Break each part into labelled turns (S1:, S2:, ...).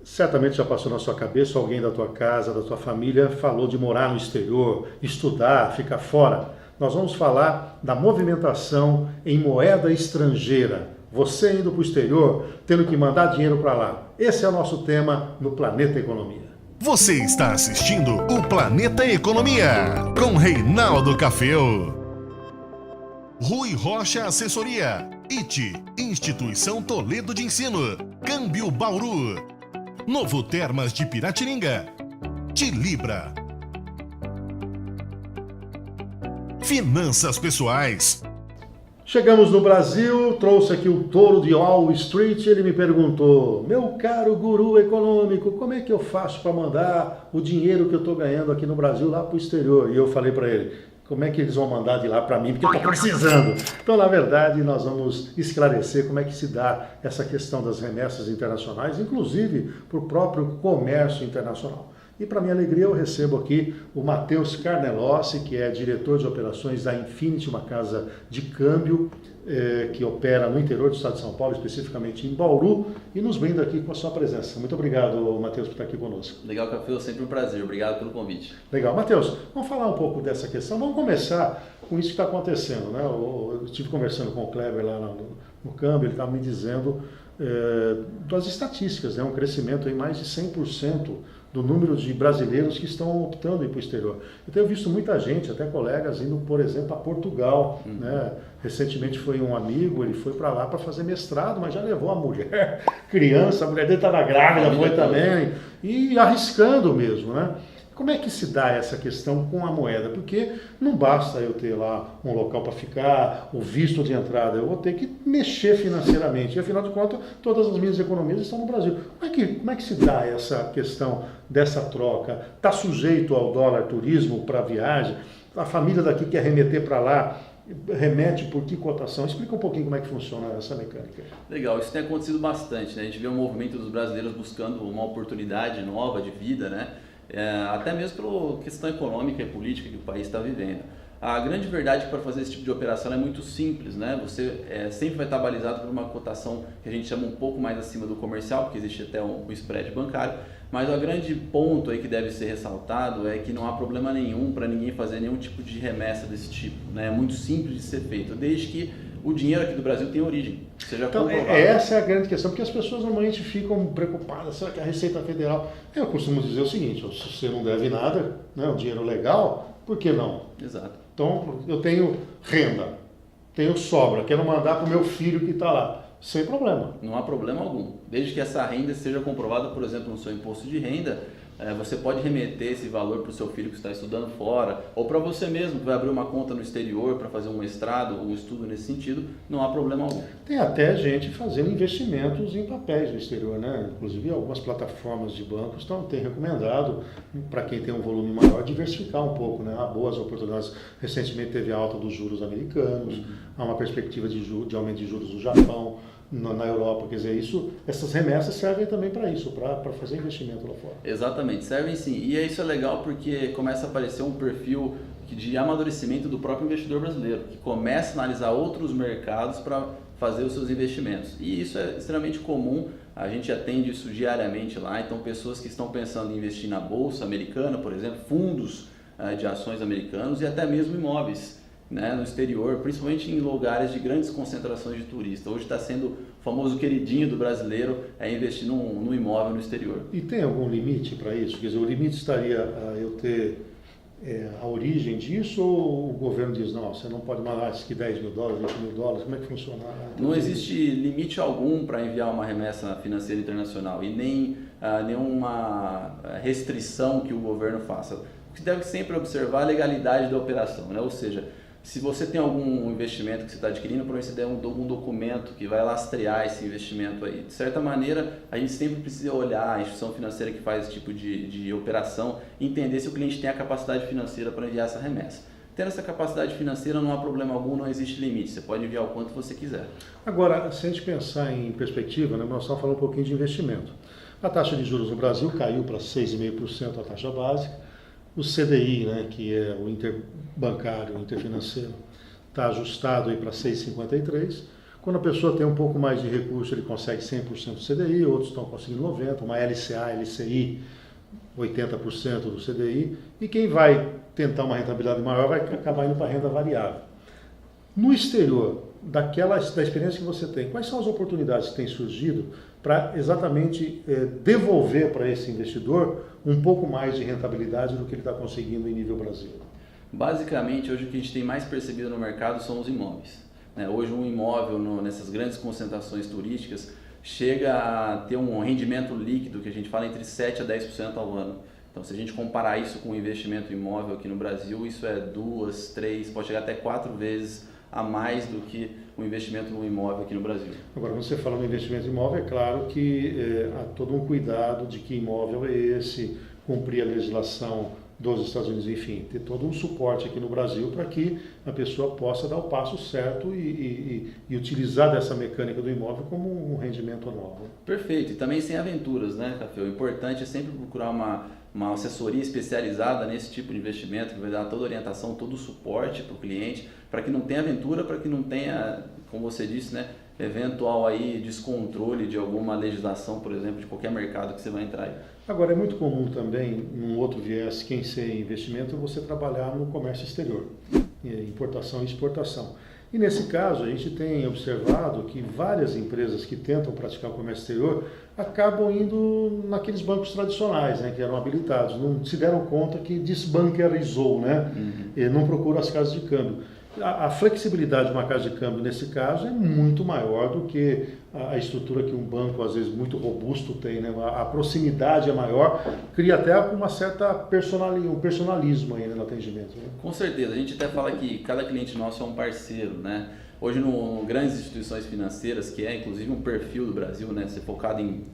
S1: Certamente já passou na sua cabeça, alguém da tua casa, da tua família, falou de morar no exterior, estudar, ficar fora. Nós vamos falar da movimentação em moeda estrangeira. Você indo para o exterior, tendo que mandar dinheiro para lá. Esse é o nosso tema no Planeta Economia.
S2: Você está assistindo o Planeta Economia, com Reinaldo Cafeu. Rui Rocha Assessoria, IT, Instituição Toledo de Ensino, Câmbio Bauru, Novo Termas de Piratininga, Tilibra, Finanças Pessoais.
S1: Chegamos no Brasil, trouxe aqui o touro de Wall Street, ele me perguntou: meu caro guru econômico, como é que eu faço para mandar o dinheiro que eu estou ganhando aqui no Brasil lá para o exterior? E eu falei para ele: como é que eles vão mandar de lá para mim? Porque eu estou precisando. Então, na verdade, nós vamos esclarecer como é que se dá essa questão das remessas internacionais, inclusive para o próprio comércio internacional. E para minha alegria eu recebo aqui o Matheus Carnelossi, que é diretor de operações da Infinity, uma casa de câmbio que opera no interior do estado de São Paulo, especificamente em Bauru, e nos brinda aqui com a sua presença. Muito obrigado, Matheus, por estar aqui conosco.
S3: Legal, Café, sempre um prazer. Obrigado pelo convite.
S1: Legal. Matheus, vamos falar um pouco dessa questão. Vamos começar com isso que está acontecendo, né? Eu estive conversando com o Kleber lá no câmbio, ele estava me dizendo das estatísticas, né? Um crescimento em mais de 100% do número de brasileiros que estão optando ir para o exterior. Eu tenho visto muita gente, até colegas, indo, por exemplo, a Portugal. Né? Recentemente foi um amigo, ele foi para lá para fazer mestrado, mas já levou a mulher, criança, a mulher dele estava grávida, foi também, e arriscando mesmo, né? Como é que se dá essa questão com a moeda? Porque não basta eu ter lá um local para ficar, o visto de entrada, eu vou ter que mexer financeiramente. E afinal de contas, todas as minhas economias estão no Brasil. Como é que se dá essa questão dessa troca? Está sujeito ao dólar turismo para viagem? A família daqui quer remeter para lá, remete por que cotação? Explica um pouquinho como é que funciona essa mecânica.
S3: Legal, isso tem acontecido bastante, né? A gente vê um movimento dos brasileiros buscando uma oportunidade nova de vida, né? Até mesmo pela questão econômica e política que o país está vivendo. A grande verdade para fazer esse tipo de operação é muito simples, né? Você sempre vai estar balizado por uma cotação que a gente chama um pouco mais acima do comercial, porque existe até um spread bancário, mas o grande ponto aí que deve ser ressaltado é que não há problema nenhum para ninguém fazer nenhum tipo de remessa desse tipo, né? É muito simples de ser feito, desde que o dinheiro aqui do Brasil tem origem, seja
S1: então,
S3: comprovado.
S1: Essa é a grande questão, porque as pessoas normalmente ficam preocupadas, será que a Receita Federal... Eu costumo dizer o seguinte: se você não deve nada, né, um dinheiro legal, por que não?
S3: Exato.
S1: Então, eu tenho renda, tenho sobra, quero mandar para o meu filho que está lá, sem problema.
S3: Não há problema algum, desde que essa renda seja comprovada, por exemplo, no seu imposto de renda. Você pode remeter esse valor para o seu filho que está estudando fora, ou para você mesmo que vai abrir uma conta no exterior para fazer um mestrado, um estudo nesse sentido, não há problema algum.
S1: Tem até gente fazendo investimentos em papéis no exterior, né? Inclusive algumas plataformas de bancos têm recomendado, para quem tem um volume maior, diversificar um pouco, né? Há boas oportunidades. Recentemente teve a alta dos juros americanos, há uma perspectiva de aumento de juros do Japão, na Europa, quer dizer, essas remessas servem também para isso, para fazer investimento lá fora.
S3: Exatamente, servem sim. E isso é legal porque começa a aparecer um perfil de amadurecimento do próprio investidor brasileiro, que começa a analisar outros mercados para fazer os seus investimentos. E isso é extremamente comum, a gente atende isso diariamente lá, então pessoas que estão pensando em investir na Bolsa Americana, por exemplo, fundos de ações americanos e até mesmo imóveis, né, no exterior, principalmente em lugares de grandes concentrações de turistas. Hoje está sendo o famoso queridinho do brasileiro investir num imóvel no exterior.
S1: E tem algum limite para isso? Quer dizer, o limite estaria eu ter a origem disso, ou o governo diz, não, você não pode mandar que 10 mil dólares, 20 mil dólares, como é que funciona?
S3: Não existe limite algum para enviar uma remessa financeira internacional e nem nenhuma restrição que o governo faça. O que deve sempre observar é a legalidade da operação, né? Ou seja, se você tem algum investimento que você está adquirindo, provavelmente você der um documento que vai lastrear esse investimento aí. De certa maneira, a gente sempre precisa olhar a instituição financeira que faz esse tipo de operação e entender se o cliente tem a capacidade financeira para enviar essa remessa. Tendo essa capacidade financeira, não há problema algum, não existe limite. Você pode enviar o quanto você quiser.
S1: Agora, se a gente pensar em perspectiva, né, nós estamos falando um pouquinho de investimento. A taxa de juros no Brasil caiu para 6,5% a taxa básica. O CDI, né, que é o interbancário, o interfinanceiro, está ajustado aí para 6,53%. Quando a pessoa tem um pouco mais de recurso, ele consegue 100% do CDI, outros estão conseguindo 90%, uma LCA, LCI, 80% do CDI, e quem vai tentar uma rentabilidade maior vai acabar indo para a renda variável. No exterior, da experiência que você tem, quais são as oportunidades que têm surgido para exatamente devolver para esse investidor um pouco mais de rentabilidade do que ele está conseguindo em nível Brasil?
S3: Basicamente, hoje o que a gente tem mais percebido no mercado são os imóveis. Hoje um imóvel nessas grandes concentrações turísticas chega a ter um rendimento líquido que a gente fala entre 7% a 10% ao ano. Então, se a gente comparar isso com o investimento imóvel aqui no Brasil, isso é 2, 3, pode chegar até 4 vezes a mais do que o investimento no imóvel aqui no Brasil.
S1: Agora, quando você fala no investimento imóvel, é claro que há todo um cuidado de que imóvel é esse, cumprir a legislação dos Estados Unidos, enfim, ter todo um suporte aqui no Brasil para que a pessoa possa dar o passo certo e utilizar dessa mecânica do imóvel como um rendimento anual. Né?
S3: Perfeito, e também sem aventuras, né, Café? O importante é sempre procurar uma assessoria especializada nesse tipo de investimento, que vai dar toda a orientação, todo o suporte para o cliente, para que não tenha aventura, para que não tenha, como você disse, né, eventual aí descontrole de alguma legislação, por exemplo, de qualquer mercado que você vai entrar aí.
S1: Agora, é muito comum também, num outro viés, quem ser investimento, você trabalhar no comércio exterior, importação e exportação. E nesse caso, a gente tem observado que várias empresas que tentam praticar o comércio exterior acabam indo naqueles bancos tradicionais, né, que eram habilitados. Não se deram conta que desbancarizou, né? E não procura as casas de câmbio. A flexibilidade de uma casa de câmbio, nesse caso, é muito maior do que a estrutura que um banco, às vezes, muito robusto tem, né? A proximidade é maior, cria até uma certa um personalismo aí no atendimento. Né?
S3: Com certeza, a gente até fala que cada cliente nosso é um parceiro, né? Hoje, no grandes instituições financeiras, que é inclusive um perfil do Brasil, né? Ser focado em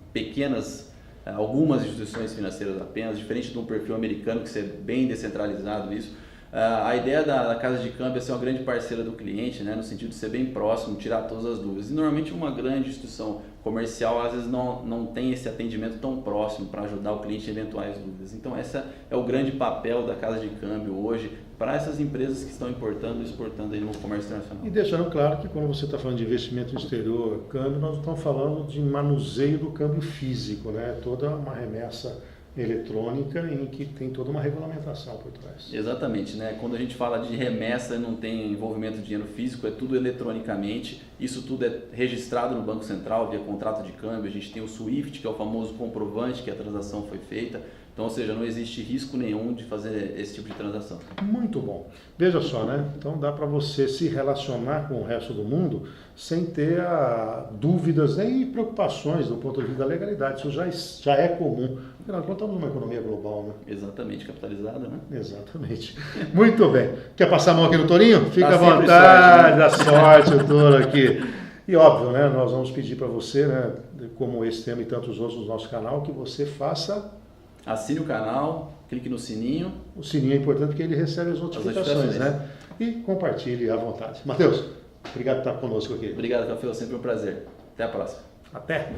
S3: algumas instituições financeiras apenas, diferente de um perfil americano, que é bem descentralizado isso. A ideia da casa de câmbio é ser uma grande parceira do cliente, né, no sentido de ser bem próximo, tirar todas as dúvidas. E normalmente uma grande instituição comercial às vezes não tem esse atendimento tão próximo para ajudar o cliente em eventuais dúvidas. Então esse é o grande papel da casa de câmbio hoje para essas empresas que estão importando e exportando aí no comércio internacional.
S1: E deixando claro que quando você está falando de investimento no exterior, câmbio, nós não estamos falando de manuseio do câmbio físico, né? Toda uma remessa eletrônica em que tem toda uma regulamentação por trás.
S3: Exatamente, né? Quando a gente fala de remessa, não tem envolvimento de dinheiro físico, é tudo eletronicamente, isso tudo é registrado no Banco Central via contrato de câmbio, a gente tem o SWIFT, que é o famoso comprovante que a transação foi feita, então, ou seja, não existe risco nenhum de fazer esse tipo de transação.
S1: Muito bom. Veja só, né? Então dá para você se relacionar com o resto do mundo sem ter dúvidas nem preocupações do ponto de vista da legalidade, isso já é comum. Afinal, estamos numa economia global, né?
S3: Exatamente, capitalizada, né?
S1: Exatamente. Muito bem. Quer passar a mão aqui no Torinho? Fica à vontade,
S3: sorte, né?
S1: dá sorte o Toro aqui. E óbvio, né? Nós vamos pedir para você, né? Como esse tema e tantos outros no nosso canal, que você faça...
S3: Assine o canal, clique no sininho.
S1: O sininho é importante porque ele recebe as notificações, né? E compartilhe à vontade. Matheus, obrigado por estar conosco aqui.
S3: Obrigado, Café, sempre um prazer. Até a próxima.
S1: Até!